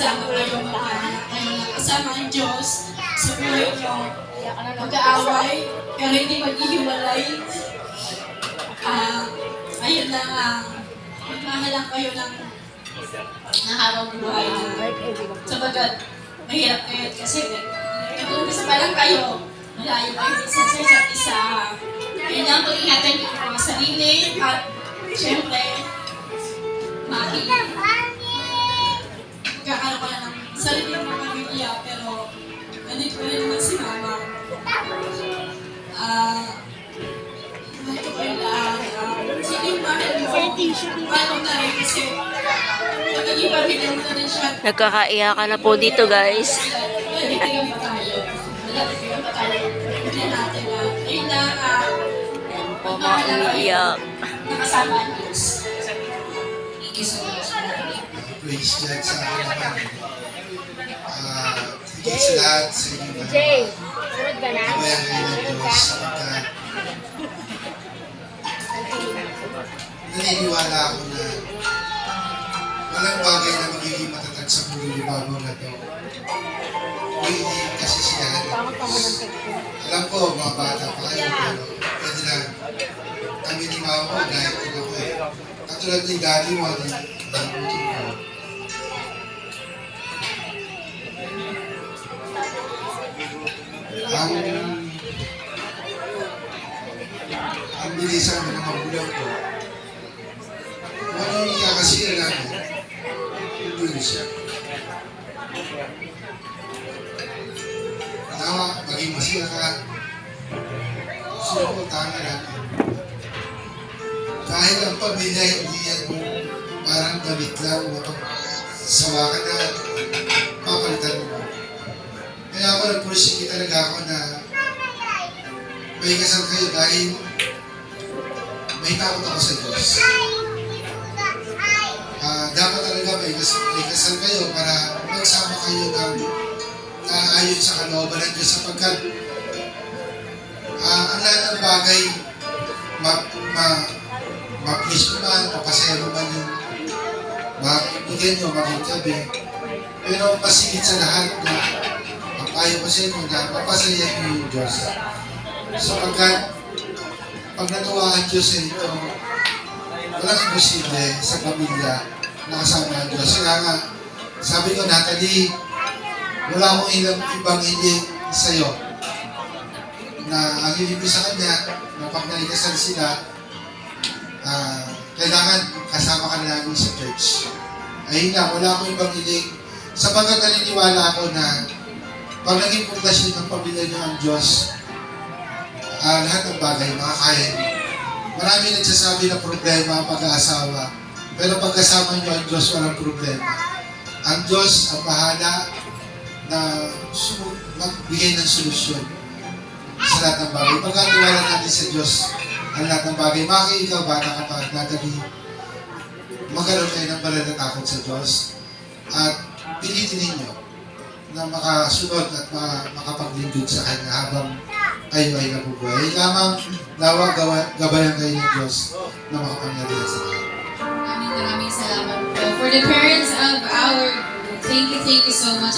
Magsama kayo, magkahanap kayo ng kasama ang Diyos sa buhay nyo. Mag-aaway, pero hindi maghihiwalay. Ayun lang, magmahalang kayo ng habang buhay na. Sabagat, mahirap ngayon kasi nag-umpisa pa lang kayo. Malayo kayo isa sa isa't isa. Kailangan po ingatan niyo ang mga sarili at syempre, magkakaroon ka na ng sarili ng mga pamilya, pero nandito ko rin naman si Mama. Ito kayo lahat. Sino yung mahal mo? Paano na rin kasi nagiging pamilya mo na rin siya. Nagkakaiyakan na po dito, guys. Nagtitigan pa tayo. Nagtitigan pa tayo. Hindi natin na. Ayun na, pagmahalaga Iyak. nakasama ang Diyos. Thank you so much. Praise God sa akin naman. Higit sa lahat sa inyo na Sunod ka na? kabayan kayo ng Diyos sapagkat naniniwala ako na walang bagay na magiging matatag sa mundo libabaw na ito. Hindi kasi siya. Alam ko, mga bata pa kayo, pero pwede na kami ni Mama mo, dahil ko ako eh. Katulad ni Daddy mo, di nabutin ko. Ang bilisan ng mga bulang ko. Kung ano yung kakasira namin, hindi siya. Nawa, maging masira ka. Suportahan natin. Kahit ang pamilya, hindi yan parang gamit lang o sawa ka na papalitan mo. Kaya ako nagpursige talaga ako na may kasal kayo dahil may takot ako sa Diyos. Dapat talaga may kasal kayo para magsama kayo ng ayon sa kalooban ng Diyos sapagkat ang lahat ng bagay ma-please mo man, papasaya mo man yung makikipigyan nyo, makikitabi. Pero masigit sa lahat na papayo ko sa inyo na papasaya nyo yung Diyos. Sapagkat pag natuwa ang Diyos sa inyo, walang imposible sa pamilya na kasama ang Diyos. Kaya nga, sabi ko, Natalie, wala akong ibang hiling sa'yo na ang hiling ko sa kanya, na pag nalikasal sila, kailangan kasama ka na namin sa church. Ayun na, wala akong ibang hiling. Sapagkat naniniwala ako na pag naging pundasyon ng pamilya niyo ang Diyos, lahat ng bagay makakaya niyo. Marami nagsasabi na problema ang pag-aasawa, pero pagkasama niyo ang Diyos, walang problema. Ang Diyos ang bahala na magbigay ng solusyon sa lahat ng bagay. Pagkatiwala natin sa Diyos ang lahat ng bagay. Maki, ikaw, bata ka pa, Natalie, magkaroon kayo ng banal na takot sa Diyos at pilitin ninyo na makasunod at makapaglingkod sa Kanya habang kayo ay nabubuhay. Lamang nawa gabayan kayo ng Diyos na makapangyarihan sa lahat. Maraming salamat po. For the parents of our, thank you so much.